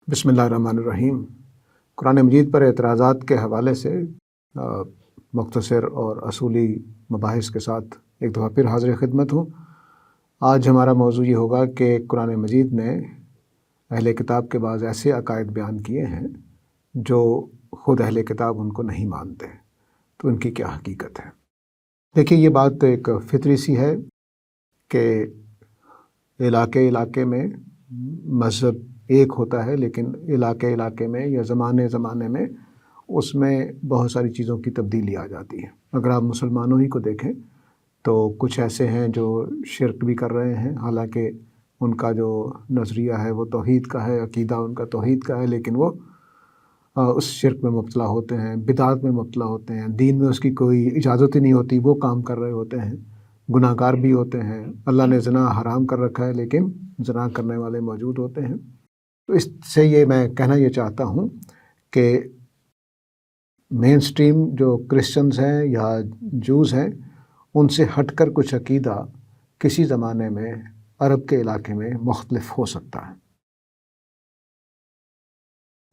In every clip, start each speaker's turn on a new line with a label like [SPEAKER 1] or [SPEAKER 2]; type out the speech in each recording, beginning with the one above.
[SPEAKER 1] بسم اللہ الرحمن الرحیم۔ قرآن مجید پر اعتراضات کے حوالے سے مختصر اور اصولی مباحث کے ساتھ ایک دفعہ پھر حاضر خدمت ہوں۔ آج ہمارا موضوع یہ ہوگا کہ قرآن مجید نے اہل کتاب کے بعض ایسے عقائد بیان کیے ہیں جو خود اہل کتاب ان کو نہیں مانتے، تو ان کی کیا حقیقت ہے۔ دیکھیے، یہ بات ایک فطری سی ہے کہ علاقے میں مذہب ایک ہوتا ہے، لیکن علاقے میں یا زمانے میں اس میں بہت ساری چیزوں کی تبدیلی آ جاتی ہے۔ اگر آپ مسلمانوں ہی کو دیکھیں تو کچھ ایسے ہیں جو شرک بھی کر رہے ہیں، حالانکہ ان کا جو نظریہ ہے وہ توحید کا ہے، عقیدہ ان کا توحید کا ہے، لیکن وہ اس شرک میں مبتلا ہوتے ہیں، بدعات میں مبتلا ہوتے ہیں، دین میں اس کی کوئی اجازت ہی نہیں ہوتی، وہ کام کر رہے ہوتے ہیں، گناہ گار بھی ہوتے ہیں۔ اللہ نے زنا حرام کر رکھا ہے، لیکن زنا کرنے والے موجود ہوتے ہیں۔ تو اس سے یہ میں کہنا یہ چاہتا ہوں کہ مین سٹریم جو کرسچنز ہیں یا جوز ہیں، ان سے ہٹ کر کچھ عقیدہ کسی زمانے میں عرب کے علاقے میں مختلف ہو سکتا ہے۔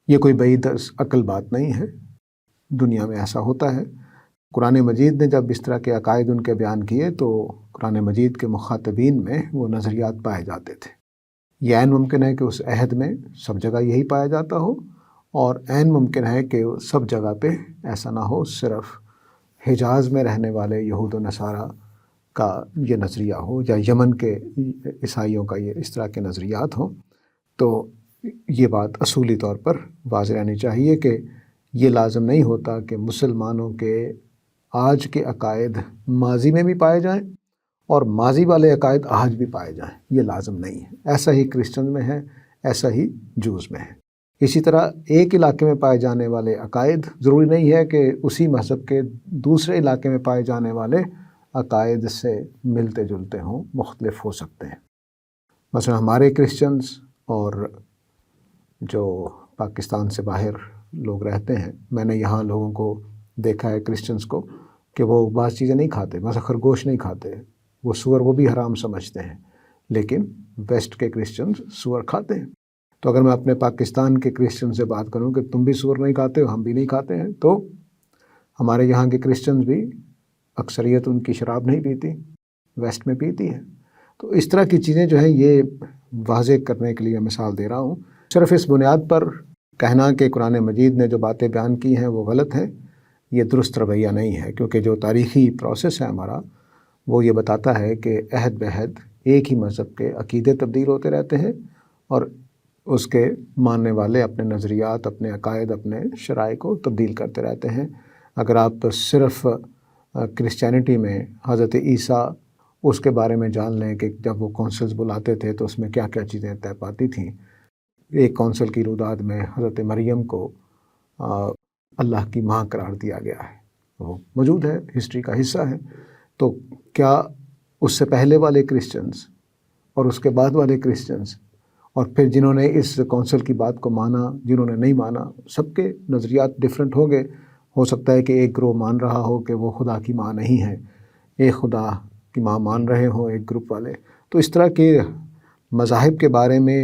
[SPEAKER 1] یہ کوئی بعید عقل بات نہیں ہے، دنیا میں ایسا ہوتا ہے۔ قرآن مجید نے جب اس طرح کے عقائد ان کے بیان کیے تو قرآن مجید کے مخاطبین میں وہ نظریات پائے جاتے تھے۔ یہ عین ممکن ہے کہ اس عہد میں سب جگہ یہی پایا جاتا ہو، اور عین ممکن ہے کہ سب جگہ پہ ایسا نہ ہو، صرف حجاز میں رہنے والے یہود و نصارہ کا یہ نظریہ ہو، یا یمن کے عیسائیوں کا یہ اس طرح کے نظریات ہوں۔ تو یہ بات اصولی طور پر واضح رہنی چاہیے کہ یہ لازم نہیں ہوتا کہ مسلمانوں کے آج کے عقائد ماضی میں بھی پائے جائیں اور ماضی والے عقائد آج بھی پائے جائیں، یہ لازم نہیں ہے۔ ایسا ہی کرسچن میں ہے، ایسا ہی جوز میں ہے۔ اسی طرح ایک علاقے میں پائے جانے والے عقائد ضروری نہیں ہے کہ اسی مذہب کے دوسرے علاقے میں پائے جانے والے عقائد سے ملتے جلتے ہوں، مختلف ہو سکتے ہیں۔ مثلا ہمارے کرسچنز اور جو پاکستان سے باہر لوگ رہتے ہیں، میں نے یہاں لوگوں کو دیکھا ہے کرسچنز کو کہ وہ بعض چیزیں نہیں کھاتے، مثلا خرگوش نہیں کھاتے، وہ سور وہ بھی حرام سمجھتے ہیں، لیکن ویسٹ کے کرسچنز سور کھاتے ہیں۔ تو اگر میں اپنے پاکستان کے کرسچن سے بات کروں کہ تم بھی سور نہیں کھاتے ہو، ہم بھی نہیں کھاتے ہیں، تو ہمارے یہاں کے کرسچنز بھی اکثریت ان کی شراب نہیں پیتی، ویسٹ میں پیتی ہے۔ تو اس طرح کی چیزیں جو ہیں، یہ واضح کرنے کے لیے مثال دے رہا ہوں۔ صرف اس بنیاد پر کہنا کہ قرآن مجید نے جو باتیں بیان کی ہیں وہ غلط ہیں، یہ درست رویہ نہیں ہے، کیونکہ جو تاریخی پروسیس ہے ہمارا، وہ یہ بتاتا ہے کہ عہد بعہد ایک ہی مذہب کے عقیدے تبدیل ہوتے رہتے ہیں، اور اس کے ماننے والے اپنے نظریات، اپنے عقائد، اپنے شرائع کو تبدیل کرتے رہتے ہیں۔ اگر آپ صرف کرسچینٹی میں حضرت عیسیٰ اس کے بارے میں جان لیں کہ جب وہ کونسلز بلاتے تھے تو اس میں کیا کیا چیزیں طے پاتی تھیں۔ ایک کونسل کی روداد میں حضرت مریم کو اللہ کی ماں قرار دیا گیا ہے، وہ موجود ہے، ہسٹری کا حصہ ہے۔ تو کیا اس سے پہلے والے کرسچنز اور اس کے بعد والے کرسچنز، اور پھر جنہوں نے اس کونسل کی بات کو مانا، جنہوں نے نہیں مانا، سب کے نظریات ڈیفرنٹ ہو گئے۔ ہو سکتا ہے کہ ایک گروہ مان رہا ہو کہ وہ خدا کی ماں نہیں ہے، ایک خدا کی ماں مان رہے ہوں ایک گروپ والے۔ تو اس طرح کے مذاہب کے بارے میں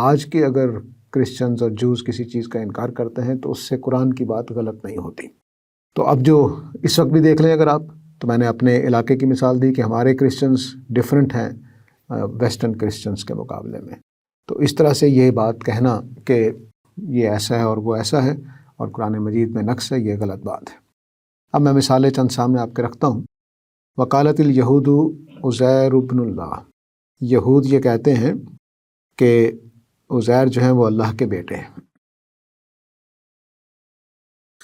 [SPEAKER 1] آج کے اگر کرسچنز اور جوز کسی چیز کا انکار کرتے ہیں تو اس سے قرآن کی بات غلط نہیں ہوتی۔ تو اب جو اس وقت بھی دیکھ لیں اگر آپ، تو میں نے اپنے علاقے کی مثال دی کہ ہمارے کرسچنز ڈیفرنٹ ہیں ویسٹرن کرسچنز کے مقابلے میں۔ تو اس طرح سے یہ بات کہنا کہ یہ ایسا ہے اور وہ ایسا ہے اور قرآن مجید میں نقص ہے، یہ غلط بات ہے۔ اب میں مثالیں چند سامنے آپ کے رکھتا ہوں۔ وقالت الیہود عزیر ابن اللہ، یہود یہ کہتے ہیں کہ عزیر جو ہیں وہ اللہ کے بیٹے ہیں۔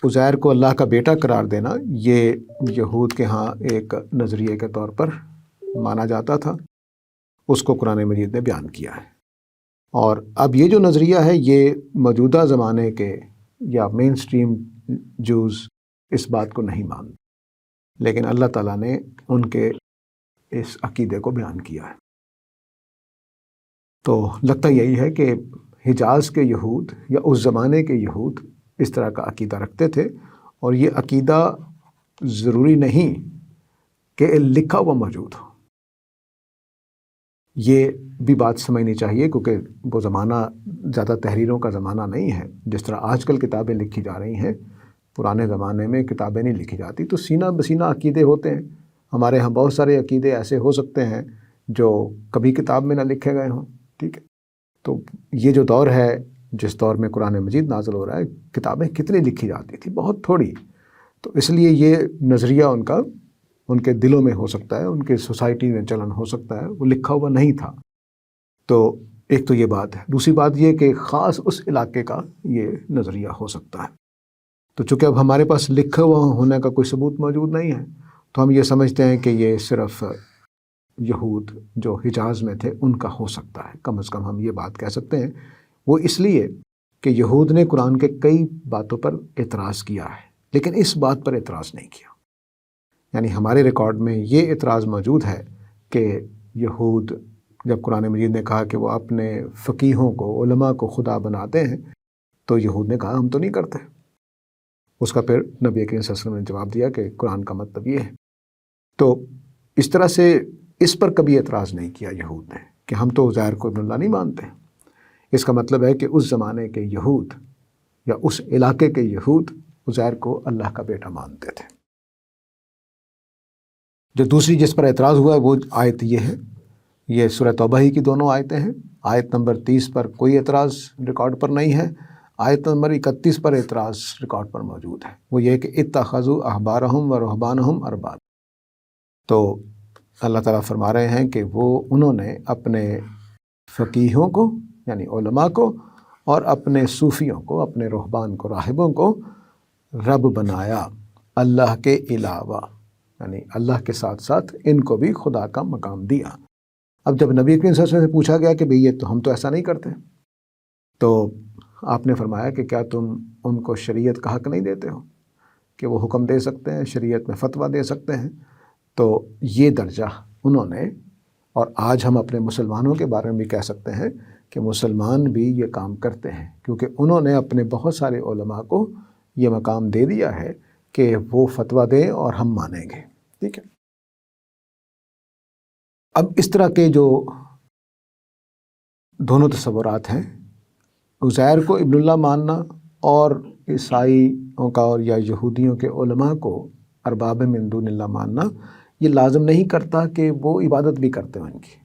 [SPEAKER 1] عزیر کو اللہ کا بیٹا قرار دینا یہ یہود کے ہاں ایک نظریے کے طور پر مانا جاتا تھا، اس کو قرآن مجید نے بیان کیا ہے۔ اور اب یہ جو نظریہ ہے یہ موجودہ زمانے کے یا مین سٹریم جوز اس بات کو نہیں مانتے، لیکن اللہ تعالیٰ نے ان کے اس عقیدے کو بیان کیا ہے۔ تو لگتا یہی ہے کہ حجاز کے یہود یا اس زمانے کے یہود اس طرح کا عقیدہ رکھتے تھے، اور یہ عقیدہ ضروری نہیں کہ لکھا ہوا موجود ہو۔ یہ بھی بات سمجھنی چاہیے، کیونکہ وہ زمانہ زیادہ تحریروں کا زمانہ نہیں ہے۔ جس طرح آج کل کتابیں لکھی جا رہی ہیں، پرانے زمانے میں کتابیں نہیں لکھی جاتی، تو سینہ بسینہ عقیدے ہوتے ہیں۔ ہمارے ہاں بہت سارے عقیدے ایسے ہو سکتے ہیں جو کبھی کتاب میں نہ لکھے گئے ہوں، ٹھیک ہے۔ تو یہ جو دور ہے، جس دور میں قرآن مجید نازل ہو رہا ہے، کتابیں کتنی لکھی جاتی تھی؟ بہت تھوڑی۔ تو اس لیے یہ نظریہ ان کے دلوں میں ہو سکتا ہے، ان کے سوسائٹی میں چلن ہو سکتا ہے، وہ لکھا ہوا نہیں تھا۔ تو ایک تو یہ بات ہے۔ دوسری بات یہ کہ خاص اس علاقے کا یہ نظریہ ہو سکتا ہے۔ تو چونکہ اب ہمارے پاس لکھا ہوا ہونے کا کوئی ثبوت موجود نہیں ہے، تو ہم یہ سمجھتے ہیں کہ یہ صرف یہود جو حجاز میں تھے ان کا ہو سکتا ہے۔ کم از کم ہم یہ بات کہہ سکتے ہیں۔ وہ اس لیے کہ یہود نے قرآن کے کئی باتوں پر اعتراض کیا ہے، لیکن اس بات پر اعتراض نہیں کیا۔ یعنی ہمارے ریکارڈ میں یہ اعتراض موجود ہے کہ یہود جب قرآن مجید نے کہا کہ وہ اپنے فقیہوں کو، علماء کو خدا بناتے ہیں، تو یہود نے کہا ہم تو نہیں کرتے۔ اس کا پھر نبی کریم صلی اللہ علیہ وسلم نے جواب دیا کہ قرآن کا مطلب یہ ہے۔ تو اس طرح سے اس پر کبھی اعتراض نہیں کیا یہود نے کہ ہم تو عزیر کو ابن اللہ نہیں مانتے۔ اس کا مطلب ہے کہ اس زمانے کے یہود یا اس علاقے کے یہود عزیر کو اللہ کا بیٹا مانتے تھے۔ جو دوسری جس پر اعتراض ہوا ہے وہ آیت یہ ہے، یہ سورہ توبہ ہی کی دونوں آیتیں ہیں۔ آیت نمبر 30 پر کوئی اعتراض ریکارڈ پر نہیں ہے، آیت نمبر 31 پر اعتراض ریکارڈ پر موجود ہے۔ وہ یہ کہ اتخذوا احبارہم و رہبانہم ارباب۔ تو اللہ تعالیٰ فرما رہے ہیں کہ انہوں نے اپنے فقیہوں کو یعنی علماء کو اور اپنے صوفیوں کو، اپنے رہبان کو، راہبوں کو رب بنایا اللہ کے علاوہ، یعنی اللہ کے ساتھ ساتھ ان کو بھی خدا کا مقام دیا۔ اب جب نبی کریم صلی اللہ علیہ وسلم سے پوچھا گیا کہ بھئی یہ تو ہم تو ایسا نہیں کرتے، تو آپ نے فرمایا کہ کیا تم ان کو شریعت کا حق نہیں دیتے ہو کہ وہ حکم دے سکتے ہیں، شریعت میں فتویٰ دے سکتے ہیں؟ تو یہ درجہ انہوں نے، اور آج ہم اپنے مسلمانوں کے بارے میں بھی کہہ سکتے ہیں کہ مسلمان بھی یہ کام کرتے ہیں، کیونکہ انہوں نے اپنے بہت سارے علماء کو یہ مقام دے دیا ہے کہ وہ فتویٰ دیں اور ہم مانیں گے، ٹھیک ہے۔ اب اس طرح کے جو دونوں تصورات ہیں، عزیر کو ابن اللہ ماننا اور عیسائیوں کا اور یا یہودیوں کے علماء کو ارباب من دون اللہ ماننا، یہ لازم نہیں کرتا کہ وہ عبادت بھی کرتے ہیں ان کی،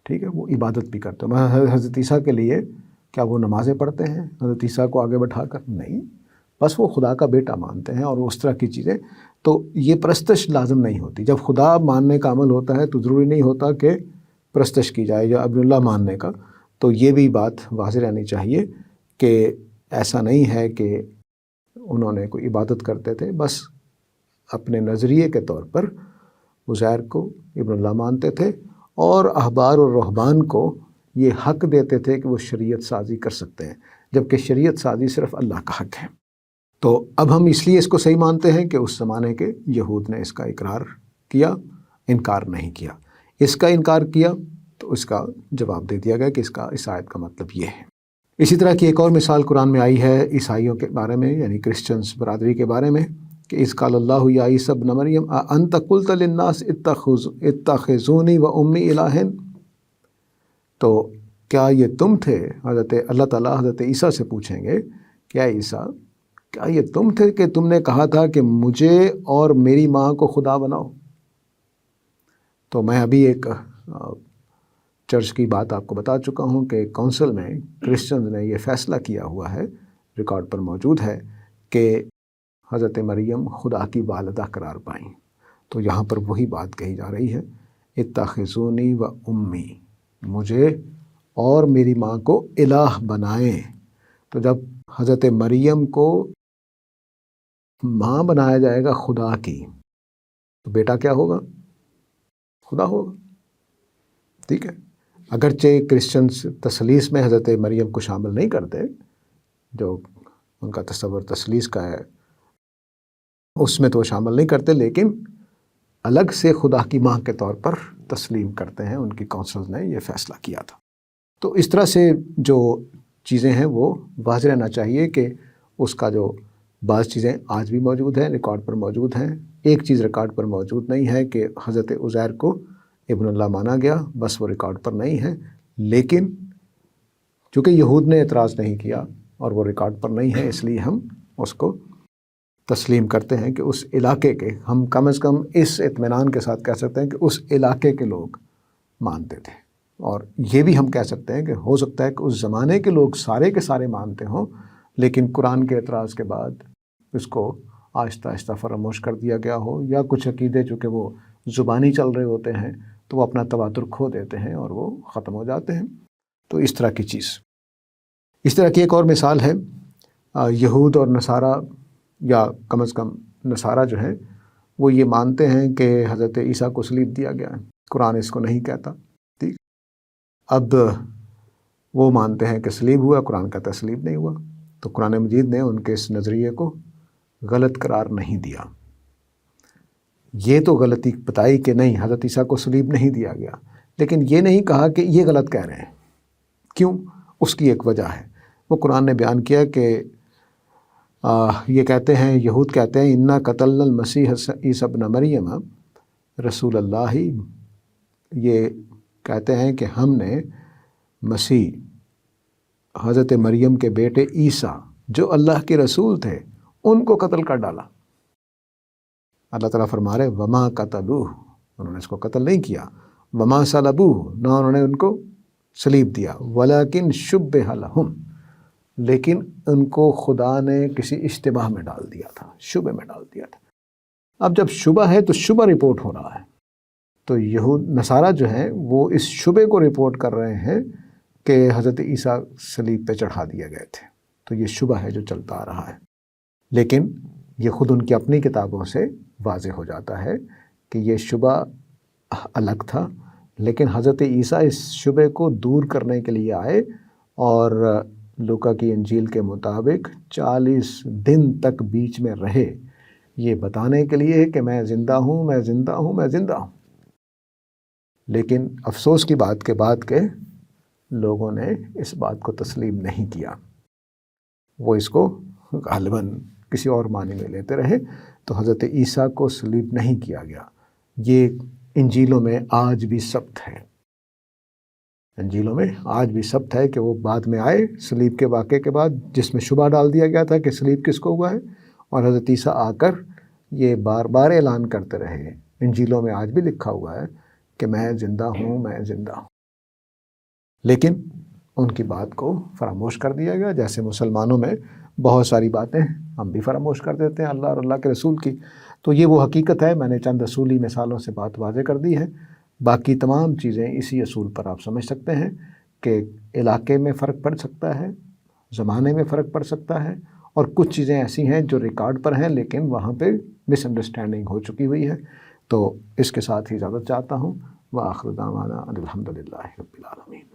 [SPEAKER 1] ٹھیک ہے، وہ عبادت بھی کرتے ہیں۔ حضرت عیسیٰ کے لیے کیا وہ نمازیں پڑھتے ہیں حضرت عیسیٰ کو آگے بٹھا کر؟ نہیں، بس وہ خدا کا بیٹا مانتے ہیں اور اس طرح کی چیزیں۔ تو یہ پرستش لازم نہیں ہوتی۔ جب خدا ماننے کا عمل ہوتا ہے تو ضروری نہیں ہوتا کہ پرستش کی جائے یا ابن اللہ ماننے کا۔ تو یہ بھی بات واضح رہنی چاہیے کہ ایسا نہیں ہے کہ انہوں نے کوئی عبادت کرتے تھے، بس اپنے نظریے کے طور پر عزیر کو ابن اللہ مانتے تھے، اور احبار اور رہبان کو یہ حق دیتے تھے کہ وہ شریعت سازی کر سکتے ہیں، جبکہ شریعت سازی صرف اللہ کا حق ہے۔ تو اب ہم اس لیے اس کو صحیح مانتے ہیں کہ اس زمانے کے یہود نے اس کا اقرار کیا، انکار نہیں کیا۔ اس کا انکار کیا تو اس کا جواب دے دیا گیا کہ اس آیت کا مطلب یہ ہے۔ اسی طرح کی ایک اور مثال قرآن میں آئی ہے عیسائیوں کے بارے میں، یعنی کرسچنز برادری کے بارے میں، کہ اذ قال اللہ یا عیسی ابن مریم اانت قلت للناس اتخذونی و امی الہین۔ تو کیا یہ تم تھے؟ اللہ تعالیٰ حضرت عیسیٰ سے پوچھیں گے، کیا عیسیٰ، کیا یہ تم تھے کہ تم نے کہا تھا کہ مجھے اور میری ماں کو خدا بناؤ؟ تو میں ابھی ایک چرچ کی بات آپ کو بتا چکا ہوں کہ کونسل میں کرسچنز نے یہ فیصلہ کیا ہوا ہے، ریکارڈ پر موجود ہے، کہ حضرت مریم خدا کی والدہ قرار پائیں۔ تو یہاں پر وہی بات کہی جا رہی ہے، اتخذونی و امی، مجھے اور میری ماں کو الہ بنائیں۔ تو جب حضرت مریم کو ماں بنایا جائے گا خدا کی، تو بیٹا کیا ہوگا؟ خدا ہوگا، ٹھیک ہے۔ اگرچہ کرسچنز تثلیث میں حضرت مریم کو شامل نہیں کرتے، جو ان کا تصور تثلیث کا ہے اس میں تو وہ شامل نہیں کرتے، لیکن الگ سے خدا کی ماں کے طور پر تسلیم کرتے ہیں۔ ان کی کونسلز نے یہ فیصلہ کیا تھا۔ تو اس طرح سے جو چیزیں ہیں وہ واضح رہنا چاہیے کہ اس کا جو بعض چیزیں آج بھی موجود ہیں، ریکارڈ پر موجود ہیں۔ ایک چیز ریکارڈ پر موجود نہیں ہے کہ حضرت عزیر کو ابن اللہ مانا گیا، بس وہ ریکارڈ پر نہیں ہے، لیکن چونکہ یہود نے اعتراض نہیں کیا اور وہ ریکارڈ پر نہیں ہے، اس لیے ہم اس کو تسلیم کرتے ہیں کہ اس علاقے کے، ہم کم از کم اس اطمینان کے ساتھ کہہ سکتے ہیں کہ اس علاقے کے لوگ مانتے تھے۔ اور یہ بھی ہم کہہ سکتے ہیں کہ ہو سکتا ہے کہ اس زمانے کے لوگ سارے کے سارے مانتے ہوں، لیکن قرآن کے اعتراض کے بعد اس کو آہستہ آہستہ فراموش کر دیا گیا ہو، یا کچھ عقیدے چونکہ وہ زبانی چل رہے ہوتے ہیں تو وہ اپنا تواتر کھو دیتے ہیں اور وہ ختم ہو جاتے ہیں۔ تو اس طرح کی چیز، اس طرح کی ایک اور مثال ہے یہود اور نصارہ، یا کم از کم نصارہ جو ہے وہ یہ مانتے ہیں کہ حضرت عیسیٰ کو صلیب دیا گیا ہے، قرآن اس کو نہیں کہتا، ٹھیک۔ اب وہ مانتے ہیں کہ صلیب ہوا، قرآن کہتا ہے صلیب نہیں ہوا، تو قرآن مجید نے ان کے اس نظریے کو غلط قرار نہیں دیا۔ یہ تو غلطی بتائی کہ نہیں، حضرت عیسیٰ کو صلیب نہیں دیا گیا، لیکن یہ نہیں کہا کہ یہ غلط کہہ رہے ہیں۔ کیوں؟ اس کی ایک وجہ ہے، وہ قرآن نے بیان کیا کہ یہ کہتے ہیں، یہود کہتے ہیں انا قتلنا المسیح عیسی ابن مریم رسول اللہ، یہ کہتے ہیں کہ ہم نے مسیح حضرت مریم کے بیٹے عیسیٰ جو اللہ کے رسول تھے ان کو قتل کر ڈالا۔ اللہ تعالیٰ فرما رہے وما قتلوہ، انہوں نے اس کو قتل نہیں کیا، وما صلبوہ، نہ انہوں نے ان کو صلیب دیا، ولیکن شبہ لہم، لیکن ان کو خدا نے کسی اشتباہ میں ڈال دیا تھا، شبہ میں ڈال دیا تھا۔ اب جب شبہ ہے تو شبہ رپورٹ ہو رہا ہے، تو یہود نصارہ جو ہیں وہ اس شبہ کو رپورٹ کر رہے ہیں کہ حضرت عیسیٰ صلیب پہ چڑھا دیے گئے تھے، تو یہ شبہ ہے جو چلتا آ رہا ہے، لیکن یہ خود ان کی اپنی کتابوں سے واضح ہو جاتا ہے کہ یہ شبہ الگ تھا، لیکن حضرت عیسیٰ اس شبہ کو دور کرنے کے لیے آئے اور لوکا کی انجیل کے مطابق 40 دن تک بیچ میں رہے، یہ بتانے کے لیے کہ میں زندہ ہوں، میں زندہ ہوں، میں زندہ ہوں۔ لیکن افسوس کی بات کے بعد کہ لوگوں نے اس بات کو تسلیم نہیں کیا، وہ اس کو غالباً کسی اور معنی میں لیتے رہے، تو حضرت عیسیٰ کو صلیب نہیں کیا گیا۔ یہ انجیلوں میں آج بھی ثبت ہے، انجیلوں میں آج بھی ثبت ہے کہ وہ بعد میں آئے صلیب کے واقعے کے بعد، جس میں شبہ ڈال دیا گیا تھا کہ صلیب کس کو ہوا ہے، اور حضرت عیسیٰ آ کر یہ بار بار اعلان کرتے رہے، انجیلوں میں آج بھی لکھا ہوا ہے کہ میں زندہ ہوں، میں زندہ ہوں، لیکن ان کی بات کو فراموش کر دیا گیا، جیسے مسلمانوں میں بہت ساری باتیں ہم بھی فراموش کر دیتے ہیں اللہ اور اللہ کے رسول کی۔ تو یہ وہ حقیقت ہے، میں نے چند اصولی مثالوں سے بات واضح کر دی ہے، باقی تمام چیزیں اسی اصول پر آپ سمجھ سکتے ہیں کہ علاقے میں فرق پڑ سکتا ہے، زمانے میں فرق پڑ سکتا ہے، اور کچھ چیزیں ایسی ہیں جو ریکارڈ پر ہیں لیکن وہاں پہ مس انڈرسٹینڈنگ ہو چکی ہوئی ہے۔ تو اس کے ساتھ ہی اجازت چاہتا ہوں، وآخر دعوانا ان الحمد للہ رب العالمین۔